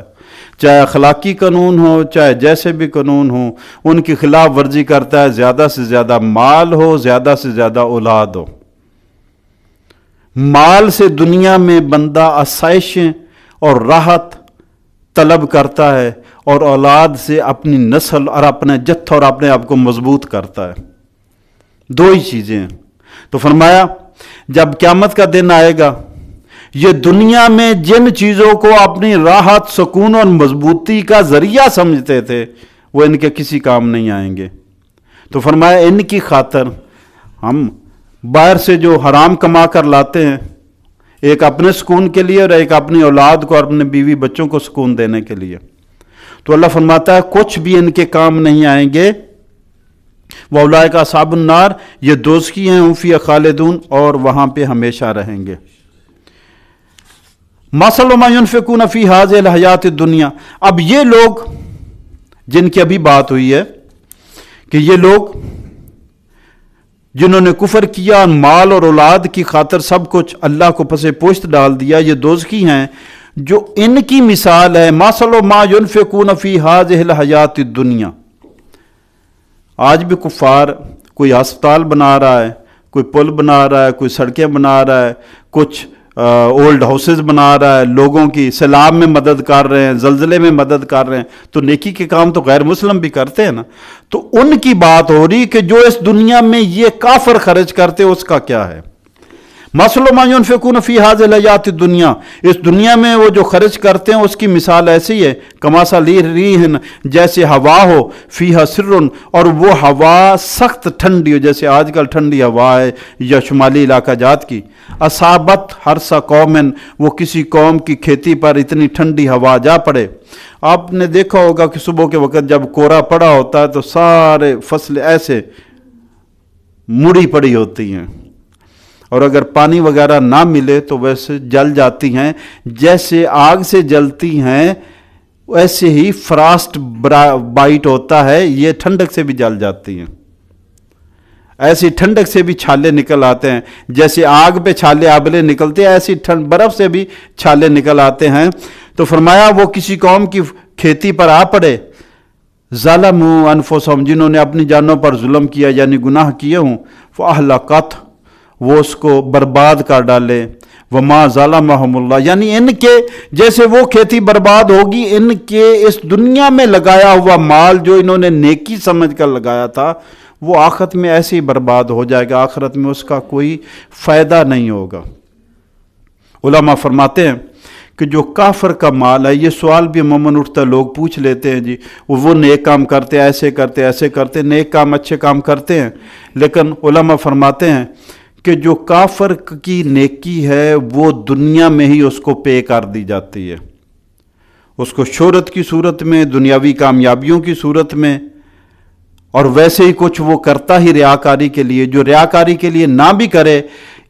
چاہے اخلاقی قانون ہو، چاہے جیسے بھی قانون ہو، ان کی خلاف ورزی کرتا ہے۔ زیادہ سے زیادہ مال ہو، زیادہ سے زیادہ اولاد ہو۔ مال سے دنیا میں بندہ آسائشیں اور راحت طلب کرتا ہے، اور اولاد سے اپنی نسل اور اپنے جتھ اور اپنے آپ کو مضبوط کرتا ہے۔ دو ہی چیزیں ہیں۔ تو فرمایا جب قیامت کا دن آئے گا، یہ دنیا میں جن چیزوں کو اپنی راحت، سکون اور مضبوطی کا ذریعہ سمجھتے تھے، وہ ان کے کسی کام نہیں آئیں گے۔ تو فرمایا ان کی خاطر ہم باہر سے جو حرام کما کر لاتے ہیں، ایک اپنے سکون کے لیے اور ایک اپنی اولاد کو اور اپنے بیوی بچوں کو سکون دینے کے لیے، تو اللہ فرماتا ہے کچھ بھی ان کے کام نہیں آئیں گے۔ وَأُولَٰئِكَ أَصْحَابُ النَّارِ، یہ دوزخی ہیں، ہم فیہا خالدون، اور وہاں پہ ہمیشہ رہیں گے۔ مَثَلُ مَا يُنْفِقُونَ فِي هَٰذِهِ الْحَيَاةِ الدُّنْيَا، اب یہ لوگ جن کی ابھی بات ہوئی ہے کہ یہ لوگ جنہوں نے کفر کیا اور مال اور اولاد کی خاطر سب کچھ اللہ کو پس پشت ڈال دیا، یہ دوزخی ہیں۔ جو ان کی مثال ہے مَثَلُ مَا يُنْفِقُونَ فِي هَٰذِهِ الْحَيَاةِ الدُّنْيَا، آج بھی کفار کوئی ہسپتال بنا رہا ہے، کوئی پل بنا رہا ہے، کوئی سڑکیں بنا رہا ہے، کچھ اولڈ ہاؤسز بنا رہا ہے، لوگوں کی سیلاب میں مدد کر رہے ہیں، زلزلے میں مدد کر رہے ہیں، تو نیکی کے کام تو غیر مسلم بھی کرتے ہیں نا۔ تو ان کی بات ہو رہی کہ جو اس دنیا میں یہ کافر خرچ کرتے اس کا کیا ہے۔ مَثَلُ مَا يُنْفِقُونَ فِي هَٰذِهِ الْحَيَاةِ الدُّنْيَا، اس دنیا میں وہ جو خرچ کرتے ہیں اس کی مثال ایسی ہے، کَمَثَلِ رِیحٍ، جیسے ہوا ہو، فیہا سرٌ، اور وہ ہوا سخت ٹھنڈی ہو، جیسے آج کل ٹھنڈی ہوا ہے یا شمالی علاقہ جات کی، اصابت حرث قوم، وہ کسی قوم کی کھیتی پر اتنی ٹھنڈی ہوا جا پڑے۔ آپ نے دیکھا ہوگا کہ صبح کے وقت جب کورا پڑا ہوتا ہے تو سارے فصلیں ایسے مڑی پڑی ہوتی ہیں، اور اگر پانی وغیرہ نہ ملے تو ویسے جل جاتی ہیں، جیسے آگ سے جلتی ہیں ویسے ہی فراسٹ بائٹ ہوتا ہے، یہ ٹھنڈک سے بھی جل جاتی ہیں، ایسی ٹھنڈک سے بھی چھالے نکل آتے ہیں، جیسے آگ پہ چھالے آبلے نکلتے ہیں ایسی برف سے بھی چھالے نکل آتے ہیں۔ تو فرمایا وہ کسی قوم کی کھیتی پر آ پڑے، ظلموا انفسہم، جنہوں نے اپنی جانوں پر ظلم کیا یعنی گناہ کیے ہوں، فاہلکت، وہ اس کو برباد کر ڈالے، وما ظلمہم اللہ، یعنی ان کے جیسے وہ کھیتی برباد ہوگی، ان کے اس دنیا میں لگایا ہوا مال جو انہوں نے نیکی سمجھ کر لگایا تھا وہ آخرت میں ایسے ہی برباد ہو جائے گا، آخرت میں اس کا کوئی فائدہ نہیں ہوگا۔ علماء فرماتے ہیں کہ جو کافر کا مال ہے، یہ سوال بھی عموماً اٹھتا ہے، لوگ پوچھ لیتے ہیں جی وہ نیک کام کرتے ایسے کرتے ایسے کرتے، نیک کام اچھے کام کرتے ہیں، لیکن علماء فرماتے ہیں کہ جو کافر کی نیکی ہے وہ دنیا میں ہی اس کو پے کر دی جاتی ہے، اس کو شہرت کی صورت میں، دنیاوی کامیابیوں کی صورت میں، اور ویسے ہی کچھ وہ کرتا ہی ریاکاری کے لیے، جو ریاکاری کے لیے نہ بھی کرے،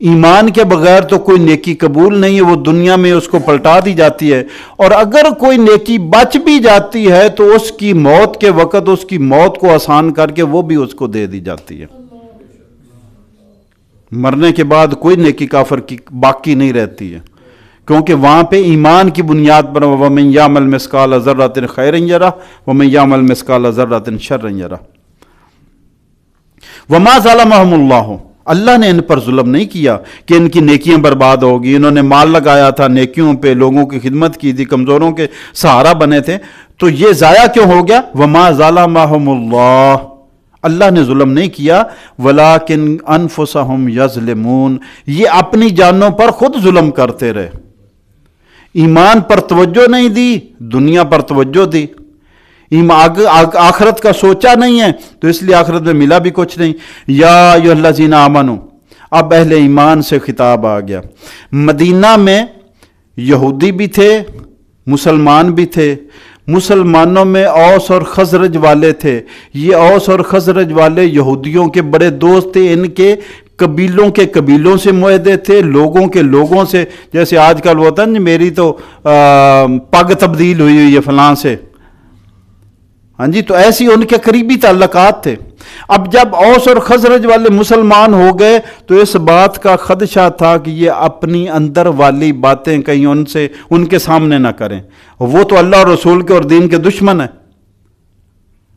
ایمان کے بغیر تو کوئی نیکی قبول نہیں ہے، وہ دنیا میں اس کو پلٹا دی جاتی ہے، اور اگر کوئی نیکی بچ بھی جاتی ہے تو اس کی موت کے وقت اس کی موت کو آسان کر کے وہ بھی اس کو دے دی جاتی ہے۔ مرنے کے بعد کوئی نیکی کافر کی باقی نہیں رہتی ہے، کیونکہ وہاں پہ ایمان کی بنیاد پر وَمَن يَعْمَلْ مِثْقَالَ ذَرَّةٍ خَيْرًا يَرَهُ وَمَن يَعْمَلْ مِثْقَالَ ذَرَّةٍ شَرًّا يَرَهُ۔ وَمَا ظَلَمَهُمُ اللَّهُ، اللہ نے ان پر ظلم نہیں کیا کہ ان کی نیکیاں برباد ہوگی، انہوں نے مال لگایا تھا نیکیوں پہ، لوگوں کی خدمت کی تھی، کمزوروں کے سہارا بنے تھے، تو یہ ضائع کیوں ہو گیا؟ وَمَا ظَلَمَهُمُ اللَّهُ، اللہ نے ظلم نہیں کیا، وَلَٰكِنْ أَنفُسَهُمْ يَظْلِمُونَ، یہ اپنی جانوں پر خود ظلم کرتے رہے، ایمان پر توجہ نہیں دی، دنیا پر توجہ دی، آخرت کا سوچا نہیں ہے تو اس لیے آخرت میں ملا بھی کچھ نہیں۔ یا ایھا الذین آمنوا، اب اہل ایمان سے خطاب آ گیا۔ مدینہ میں یہودی بھی تھے، مسلمان بھی تھے، مسلمانوں میں اوس اور خزرج والے تھے، یہ اوس اور خزرج والے یہودیوں کے بڑے دوست تھے، ان کے قبیلوں کے قبیلوں سے معاہدے تھے، لوگوں کے لوگوں سے، جیسے آج کل ہوتا ہے میری تو پگ تبدیل ہوئی ہے فلاں سے، ہاں جی، تو ایسی ان کے قریبی تعلقات تھے۔ اب جب اوس اور خزرج والے مسلمان ہو گئے تو اس بات کا خدشہ تھا کہ یہ اپنی اندر والی باتیں کہیں ان کے سامنے نہ کریں، وہ تو اللہ اور رسول کے اور دین کے دشمن ہیں،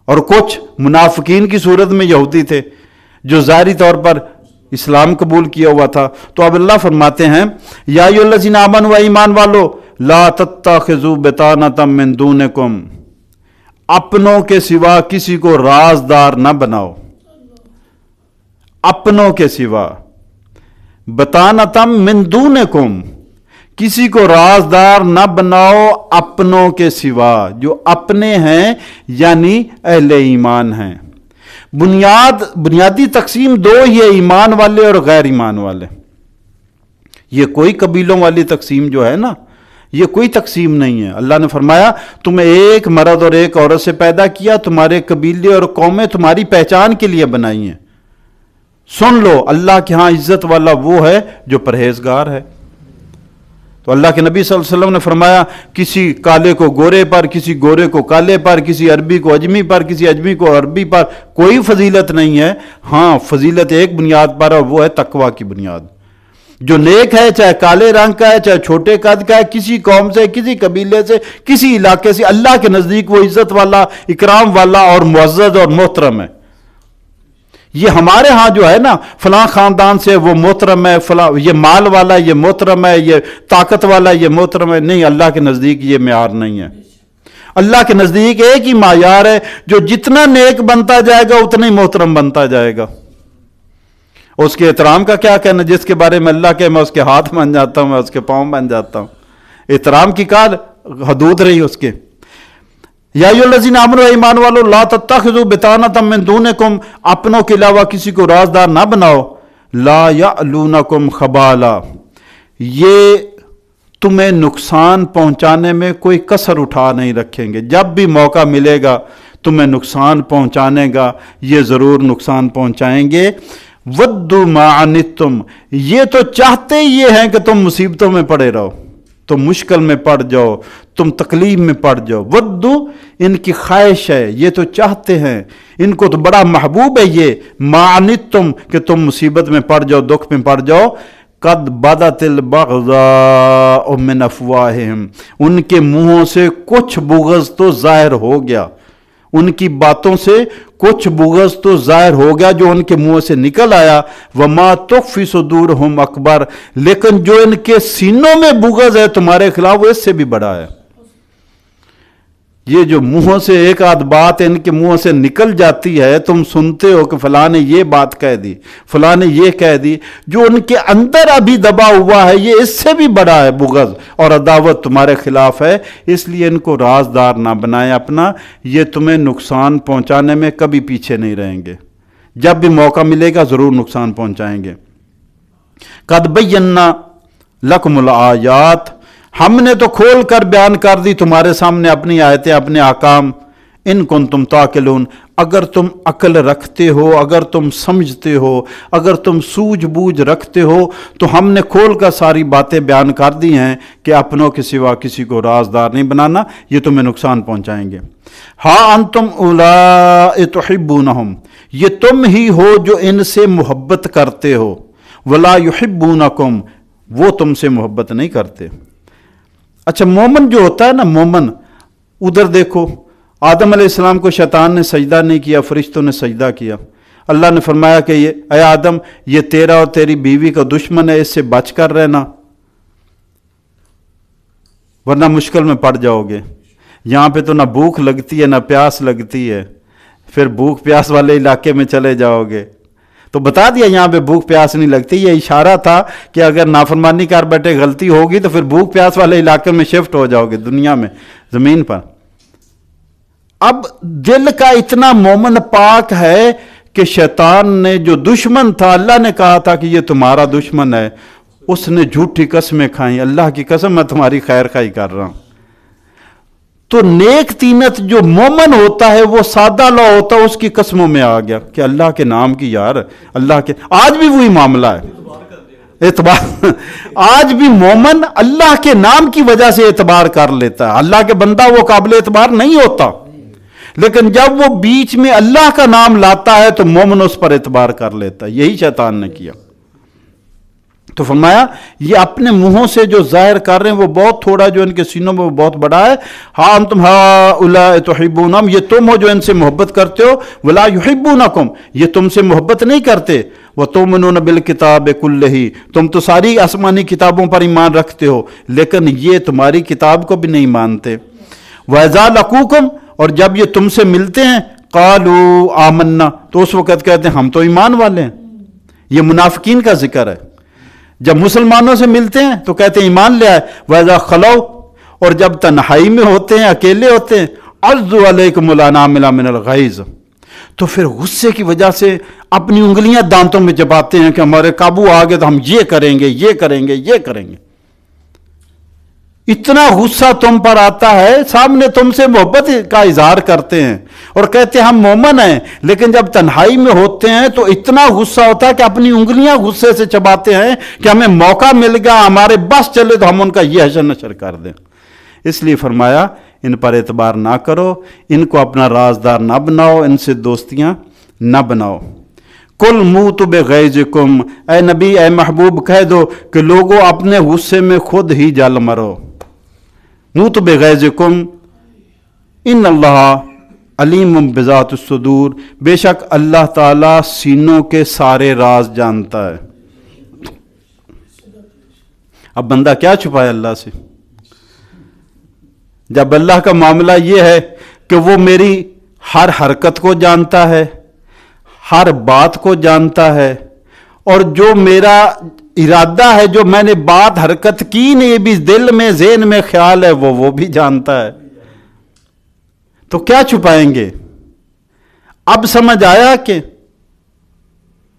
اور کچھ منافقین کی صورت میں یہودی تھے جو ظاہری طور پر اسلام قبول کیا ہوا تھا۔ تو اب اللہ فرماتے ہیں یا ایھا الذین آمنوا، ایمان والو، لا تتخذوا بطانۃ من دونکم، اپنوں کے سوا کسی کو رازدار نہ بناؤ، اپنوں کے سوا، بطانۃ من دونکم، کسی کو رازدار نہ بناؤ اپنوں کے سوا، جو اپنے ہیں یعنی اہل ایمان ہیں۔ بنیادی تقسیم دو ہی ہے، ایمان والے اور غیر ایمان والے۔ یہ کوئی قبیلوں والی تقسیم جو ہے نا، یہ کوئی تقسیم نہیں ہے۔ اللہ نے فرمایا تمہیں ایک مرد اور ایک عورت سے پیدا کیا، تمہارے قبیلے اور قومیں تمہاری پہچان کے لیے بنائی ہیں۔ سن لو، اللہ کے ہاں عزت والا وہ ہے جو پرہیزگار ہے۔ تو اللہ کے نبی صلی اللہ علیہ وسلم نے فرمایا کسی کالے کو گورے پر، کسی گورے کو کالے پر، کسی عربی کو اجمی پر، کسی اجمی کو عربی پر کوئی فضیلت نہیں ہے، ہاں فضیلت ایک بنیاد پر ہے، وہ ہے تقوی کی بنیاد۔ جو نیک ہے، چاہے کالے رنگ کا ہے، چاہے چھوٹے قد کا ہے، کسی قوم سے، کسی قبیلے سے، کسی علاقے سے، اللہ کے نزدیک وہ عزت والا، اکرام والا اور معزز اور محترم ہے۔ یہ ہمارے ہاں جو ہے نا فلاں خاندان سے وہ محترم ہے، فلاں یہ مال والا یہ محترم ہے، یہ طاقت والا یہ محترم ہے، نہیں، اللہ کے نزدیک یہ معیار نہیں ہے۔ اللہ کے نزدیک ایک ہی معیار ہے، جو جتنا نیک بنتا جائے گا اتنا ہی محترم بنتا جائے گا۔ اس کے احترام کا کیا کہنا، جس کے بارے میں اللہ کہ میں اس کے ہاتھ بن جاتا ہوں، میں اس کے پاؤں بن جاتا ہوں، احترام کی کار حدود رہی اس کے۔ یا ایھا الذین آمنوا، ایمان والو، لا تتخذوا بطانۃ من دونکم، اپنوں کے علاوہ کسی کو رازدار نہ بناؤ، لا یعلونکم خبالا، یہ تمہیں نقصان پہنچانے میں کوئی کسر اٹھا نہیں رکھیں گے، جب بھی موقع ملے گا تمہیں نقصان پہنچانے گا یہ ضرور نقصان پہنچائیں گے۔ وَدُّوا مَا عَنِتُّمْ، یہ تو چاہتے یہ ہیں کہ تم مصیبتوں میں پڑے رہو، تم مشکل میں پڑ جاؤ، تم تکلیف میں پڑ جاؤ۔ ودو ان کی خواہش ہے، یہ تو چاہتے ہیں، ان کو تو بڑا محبوب ہے یہ معنتم کہ تم مصیبت میں پڑ جاؤ، دکھ میں پڑ جاؤ۔ قد بدت البغضاء من افواہہم، ان کے منہوں سے کچھ بغض تو ظاہر ہو گیا، ان کی باتوں سے کچھ بغض تو ظاہر ہو گیا جو ان کے منہ سے نکل آیا۔ وما تخفی صدورہم اکبر، لیکن جو ان کے سینوں میں بغض ہے تمہارے خلاف وہ اس سے بھی بڑا ہے۔ یہ جو منہوں سے ایک آدھ بات ان کے منہ سے نکل جاتی ہے، تم سنتے ہو کہ فلاں نے یہ بات کہہ دی، فلاں نے یہ کہہ دی، جو ان کے اندر ابھی دبا ہوا ہے یہ اس سے بھی بڑا ہے بغض اور عداوت تمہارے خلاف ہے۔ اس لیے ان کو رازدار نہ بنائیں اپنا، یہ تمہیں نقصان پہنچانے میں کبھی پیچھے نہیں رہیں گے، جب بھی موقع ملے گا ضرور نقصان پہنچائیں گے۔ قد بینا لکم الآیات، ہم نے تو کھول کر بیان کر دی تمہارے سامنے اپنی آیتیں، اپنے احکام۔ ان کنتم تعقلون، اگر تم عقل رکھتے ہو، اگر تم سمجھتے ہو، اگر تم سوجھ بوجھ رکھتے ہو تو ہم نے کھول کر ساری باتیں بیان کر دی ہیں کہ اپنوں کے سوا کسی کو رازدار نہیں بنانا، یہ تمہیں نقصان پہنچائیں گے۔ ہاں انتم اولائی تحبونہم، یہ تم ہی ہو جو ان سے محبت کرتے ہو، ولا یحبونکم، وہ تم سے محبت نہیں کرتے۔ اچھا مومن جو ہوتا ہے نا، مومن، ادھر دیکھو آدم علیہ السلام کو شیطان نے سجدہ نہیں کیا، فرشتوں نے سجدہ کیا۔ اللہ نے فرمایا کہ اے آدم، یہ تیرا اور تیری بیوی کا دشمن ہے، اس سے بچ کر رہنا ورنہ مشکل میں پڑ جاؤ گے۔ یہاں پہ تو نہ بھوک لگتی ہے نہ پیاس لگتی ہے، پھر بھوک پیاس والے علاقے میں چلے جاؤ گے۔ تو بتا دیا یہاں پہ بھوک پیاس نہیں لگتی، یہ اشارہ تھا کہ اگر نافرمانی کر بیٹھے غلطی ہوگی تو پھر بھوک پیاس والے علاقے میں شفٹ ہو جاؤ گے، دنیا میں، زمین پر۔ اب دل کا اتنا مومن پاک ہے کہ شیطان نے جو دشمن تھا، اللہ نے کہا تھا کہ یہ تمہارا دشمن ہے، اس نے جھوٹی قسمیں کھائیں، اللہ کی قسم میں تمہاری خیر خواہی کر رہا ہوں۔ تو نیک تینت جو مومن ہوتا ہے وہ سادہ لو ہوتا ہے، اس کی قسموں میں آ گیا کہ اللہ کے نام کی، یار اللہ کے، آج بھی وہی معاملہ ہے، اعتبار آج بھی مومن اللہ کے نام کی وجہ سے اعتبار کر لیتا ہے۔ اللہ کے بندہ وہ قابل اعتبار نہیں ہوتا، لیکن جب وہ بیچ میں اللہ کا نام لاتا ہے تو مومن اس پر اعتبار کر لیتا ہے۔ یہی شیطان نے کیا۔ تو فرمایا یہ اپنے منہوں سے جو ظاہر کر رہے ہیں وہ بہت تھوڑا، جو ان کے سینوں میں وہ بہت بڑا ہے۔ ہاں انتم ہؤلاء تحبونہم، یہ تم ہو جو ان سے محبت کرتے ہو، ولا یحبونکم، یہ تم سے محبت نہیں کرتے، وتؤمنون بالکتاب کلہ، تم تو ساری آسمانی کتابوں پر ایمان رکھتے ہو لیکن یہ تمہاری کتاب کو بھی نہیں مانتے۔ وَإِذَا لَقُوكُمْ، اور جب یہ تم سے ملتے ہیں، قَالُوا آمَنَّا، تو اس وقت کہتے ہیں ہم تو ایمان والے ہیں۔ یہ منافقین کا ذکر ہے۔ جب مسلمانوں سے ملتے ہیں تو کہتے ہیں ایمان لے آئے۔ وَإِذَا خَلَوْا، اور جب تنہائی میں ہوتے ہیں، اکیلے ہوتے ہیں، عَضُّوا عَلَيْكُمُ الْأَنَامِلَ مِنَ الْغَيْظِ، تو پھر غصے کی وجہ سے اپنی انگلیاں دانتوں میں چباتے ہیں کہ ہمارے قابو آ گئے تو ہم یہ کریں گے، یہ کریں گے، یہ کریں گے۔ اتنا غصہ تم پر آتا ہے، سامنے تم سے محبت کا اظہار کرتے ہیں اور کہتے ہیں ہم مومن ہیں، لیکن جب تنہائی میں ہوتے ہیں تو اتنا غصہ ہوتا ہے کہ اپنی انگلیاں غصے سے چباتے ہیں کہ ہمیں موقع مل گیا، ہمارے بس چلے تو ہم ان کا یہ حشر نشر کر دیں۔ اس لیے فرمایا ان پر اعتبار نہ کرو، ان کو اپنا رازدار نہ بناؤ، ان سے دوستیاں نہ بناؤ۔ کل موتوا بغیظکم، اے نبی، اے محبوب کہہ دو کہ لوگوں اپنے غصے میں خود ہی جل مرو۔ موتوا بغیظکم ان اللہ علیم بذات الصدور، بے شک اللہ تعالیٰ سینوں کے سارے راز جانتا ہے۔ اب بندہ کیا چھپائے اللہ سے؟ جب اللہ کا معاملہ یہ ہے کہ وہ میری ہر حرکت کو جانتا ہے، ہر بات کو جانتا ہے، اور جو میرا ارادہ ہے، جو میں نے بات حرکت کی نہیں، یہ بھی دل میں ذہن میں خیال ہے، وہ بھی جانتا ہے، تو کیا چھپائیں گے؟ اب سمجھ آیا کہ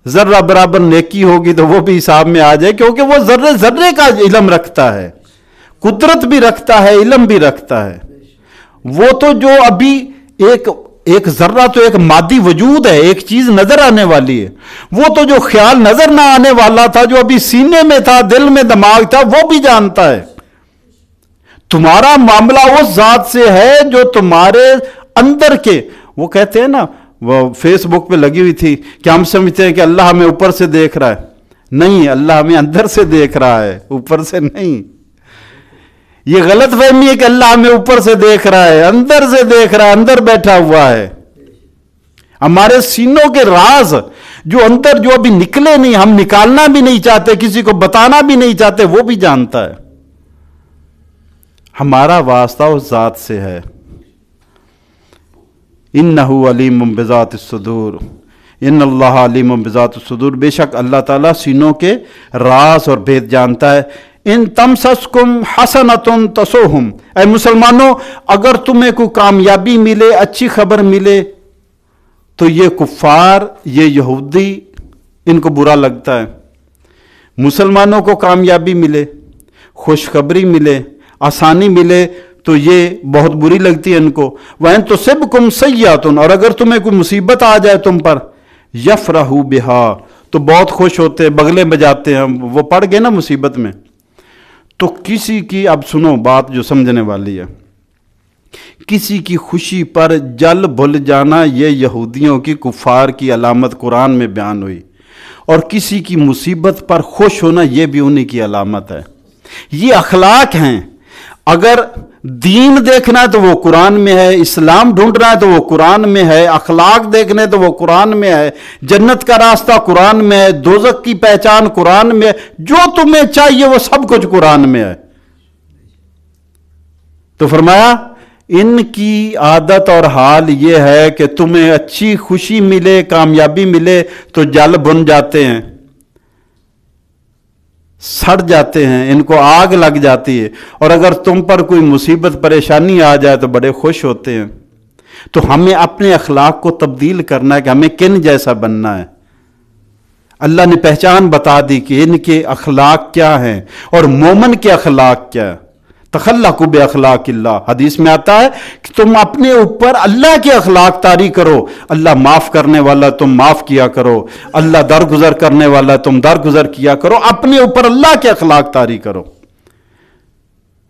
ذرہ برابر نیکی ہوگی تو وہ بھی حساب میں آ جائے، کیونکہ وہ ذرے ذرے کا علم رکھتا ہے، قدرت بھی رکھتا ہے، علم بھی رکھتا ہے۔ وہ تو جو ابھی ایک ذرہ تو ایک مادی وجود ہے، ایک چیز نظر آنے والی ہے، وہ تو جو خیال نظر نہ آنے والا تھا، جو ابھی سینے میں تھا، دل میں دماغ تھا، وہ بھی جانتا ہے۔ تمہارا معاملہ اس ذات سے ہے جو تمہارے اندر کے، وہ کہتے ہیں نا، وہ فیس بک پہ لگی ہوئی تھی کہ ہم سمجھتے ہیں کہ اللہ ہمیں اوپر سے دیکھ رہا ہے، نہیں، اللہ ہمیں اندر سے دیکھ رہا ہے، اوپر سے نہیں۔ یہ غلط فہمی ہے کہ اللہ ہمیں اوپر سے دیکھ رہا ہے، اندر سے دیکھ رہا ہے، اندر بیٹھا ہوا ہے۔ ہمارے سینوں کے راز جو اندر جو ابھی نکلے نہیں، ہم نکالنا بھی نہیں چاہتے، کسی کو بتانا بھی نہیں چاہتے، وہ بھی جانتا ہے۔ ہمارا واسطہ اس ذات سے ہے۔ انہ علیم بذات الصدور، ان اللہ علیم بذات الصدور، بے شک اللہ تعالیٰ سینوں کے راز اور بھید جانتا ہے۔ ان تمسسکم حسنۃ تسؤہم، اے مسلمانوں، اگر تمہیں کوئی کامیابی ملے، اچھی خبر ملے، تو یہ کفار، یہ یہودی، ان کو برا لگتا ہے۔ مسلمانوں کو کامیابی ملے، خوشخبری ملے، آسانی ملے، تو یہ بہت بری لگتی ہے ان کو. وَإِن تُصِبْكُمْ سَيِّئَةٌ، اور اگر تمہیں کوئی مصیبت آ جائے تم پر، یفرحوا بہا، تو بہت خوش ہوتے ہیں، بغلے بجاتے ہیں. وہ پڑ گئے نا مصیبت میں. تو کسی کی، اب سنو بات جو سمجھنے والی ہے، کسی کی خوشی پر جل بھل جانا یہ یہودیوں کی، کفار کی علامت قرآن میں بیان ہوئی، اور کسی کی مصیبت پر خوش ہونا یہ بھی انہی کی علامت ہے. یہ اخلاق ہیں. اگر دین دیکھنا ہے تو وہ قرآن میں ہے، اسلام ڈھونڈنا ہے تو وہ قرآن میں ہے، اخلاق دیکھنے تو وہ قرآن میں ہے، جنت کا راستہ قرآن میں ہے، دوزخ کی پہچان قرآن میں ہے، جو تمہیں چاہیے وہ سب کچھ قرآن میں ہے. تو فرمایا ان کی عادت اور حال یہ ہے کہ تمہیں اچھی خوشی ملے، کامیابی ملے تو جل بن جاتے ہیں، سڑ جاتے ہیں، ان کو آگ لگ جاتی ہے. اور اگر تم پر کوئی مصیبت پریشانی آ جائے تو بڑے خوش ہوتے ہیں. تو ہمیں اپنے اخلاق کو تبدیل کرنا ہے کہ ہمیں کن جیسا بننا ہے. اللہ نے پہچان بتا دی کہ ان کے اخلاق کیا ہیں اور مومن کے اخلاق کیا ہے. تخلقوا باخلاق اللہ، حدیث میں آتا ہے کہ تم اپنے اوپر اللہ کے اخلاق طاری کرو. اللہ معاف کرنے والا، تم معاف کیا کرو. اللہ درگزر کرنے والا، تم درگزر کیا کرو. اپنے اوپر اللہ کے اخلاق طاری کرو.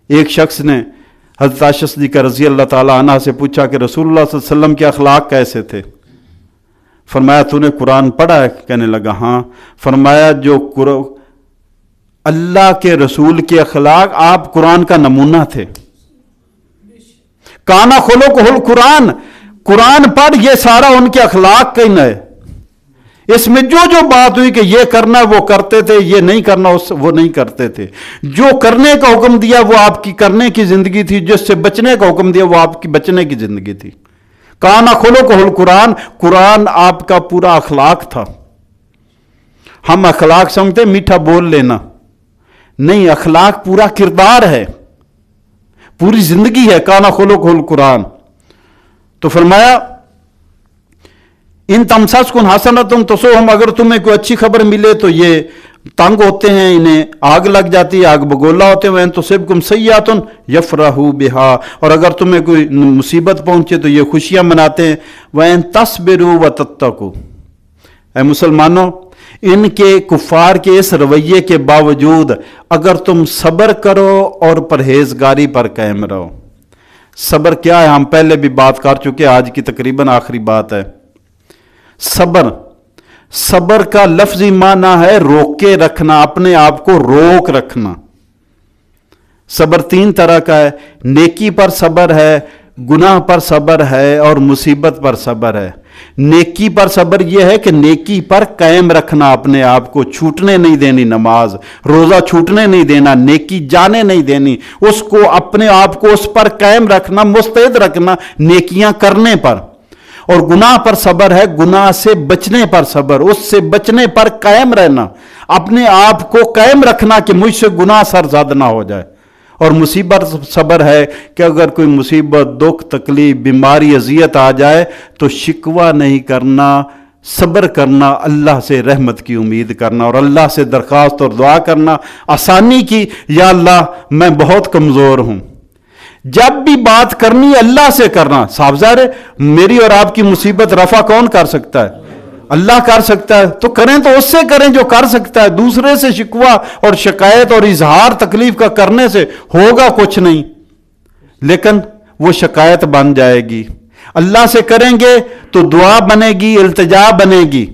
ایک شخص نے حضرت عائشہ صدیقہ رضی اللہ تعالی عنہ سے پوچھا کہ رسول اللہ صلی اللہ علیہ وسلم کے اخلاق کیسے تھے؟ فرمایا تو نے قرآن پڑھا ہے؟ کہنے لگا ہاں. فرمایا جو اللہ کے رسول کے اخلاق آپ قرآن کا نمونہ تھے. کانا خلقہ القرآن، قرآن پڑھ، یہ سارا ان کے اخلاق کا ہی ہے. اس میں جو جو بات ہوئی کہ یہ کرنا وہ کرتے تھے، یہ نہیں کرنا وہ نہیں کرتے تھے. جو کرنے کا حکم دیا وہ آپ کی کرنے کی زندگی تھی، جس سے بچنے کا حکم دیا وہ آپ کی بچنے کی زندگی تھی. کانا خلقہ القرآن، قرآن آپ کا پورا اخلاق تھا. ہم اخلاق سمجھتے میٹھا بول لینا، نہیں، اخلاق پورا کردار ہے، پوری زندگی ہے. کانا خلقہ القرآن. تو فرمایا ان تمسسکم حسنۃ تسؤہم، اگر تمہیں کوئی اچھی خبر ملے تو یہ تنگ ہوتے ہیں، انہیں آگ لگ جاتی ہے، آگ بگولا ہوتے ہیں. وَإِن تُصِبْكُمْ سَیِّئَةٌ یفرحوا بہا، اور اگر تمہیں کوئی مصیبت پہنچے تو یہ خوشیاں مناتے ہیں. وَإِن تَصْبِرُوا وَتَتَّقُوا، اے مسلمانوں، ان کے کفار کے اس رویے کے باوجود اگر تم صبر کرو اور پرہیزگاری پر قائم رہو. صبر کیا ہے؟ ہم پہلے بھی بات کر چکے، آج کی تقریباً آخری بات ہے. صبر کا لفظی معنی ہے روک کے رکھنا، اپنے آپ کو روک رکھنا. صبر تین طرح کا ہے، نیکی پر صبر ہے، گناہ پر صبر ہے، اور مصیبت پر صبر ہے. نیکی پر صبر یہ ہے کہ نیکی پر قائم رکھنا، اپنے آپ کو چھوٹنے نہیں دینی، نماز روزہ چھوٹنے نہیں دینا، نیکی جانے نہیں دینی، اس کو اپنے آپ کو اس پر قائم رکھنا، مستعد رکھنا نیکیاں کرنے پر. اور گناہ پر صبر ہے، گناہ سے بچنے پر صبر، اس سے بچنے پر قائم رہنا، اپنے آپ کو قائم رکھنا کہ مجھ سے گناہ سرزد نہ ہو جائے. اور مصیبت صبر ہے کہ اگر کوئی مصیبت، دکھ، تکلیف، بیماری، اذیت آ جائے تو شکوہ نہیں کرنا، صبر کرنا، اللہ سے رحمت کی امید کرنا اور اللہ سے درخواست اور دعا کرنا آسانی کی. یا اللہ میں بہت کمزور ہوں. جب بھی بات کرنی اللہ سے کرنا. صاحب ظاہر ہے میری اور آپ کی مصیبت رفع کون کر سکتا ہے؟ اللہ کر سکتا ہے. تو کریں تو اس سے کریں جو کر سکتا ہے. دوسرے سے شکوہ اور شکایت اور اظہار تکلیف کا کرنے سے ہوگا کچھ نہیں، لیکن وہ شکایت بن جائے گی. اللہ سے کریں گے تو دعا بنے گی، التجا بنے گی،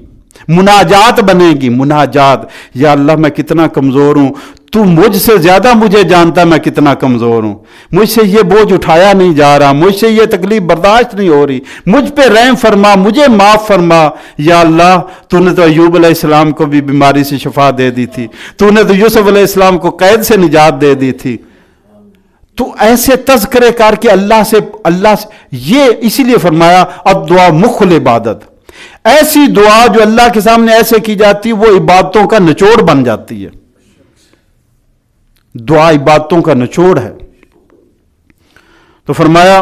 مناجات بنے گی. مناجات، یا اللہ میں کتنا کمزور ہوں، تو مجھ سے زیادہ مجھے جانتا میں کتنا کمزور ہوں، مجھ سے یہ بوجھ اٹھایا نہیں جا رہا، مجھ سے یہ تکلیف برداشت نہیں ہو رہی، مجھ پہ رحم فرما، مجھے معاف فرما. یا اللہ تو نے تو ایوب علیہ السلام کو بھی بیماری سے شفا دے دی تھی، تو نے تو یوسف علیہ السلام کو قید سے نجات دے دی تھی. تو ایسے تذکرے کر کے اللہ سے یہ اسی لیے فرمایا الدعا مخ العبادت. ایسی دعا جو اللہ کے سامنے ایسے کی جاتی وہ عبادتوں کا نچوڑ بن جاتی ہے. دعا عبادتوں کا نچوڑ ہے. تو فرمایا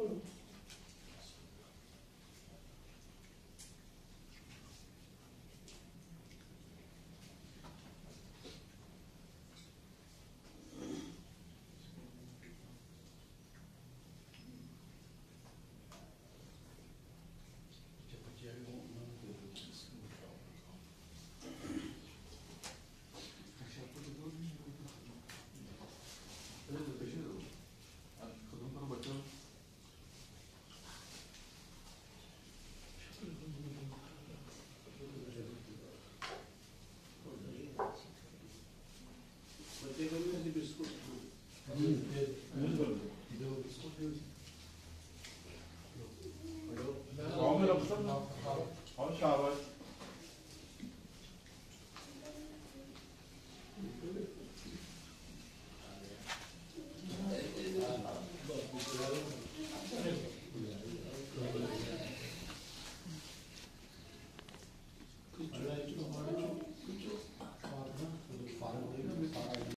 پڑھو۔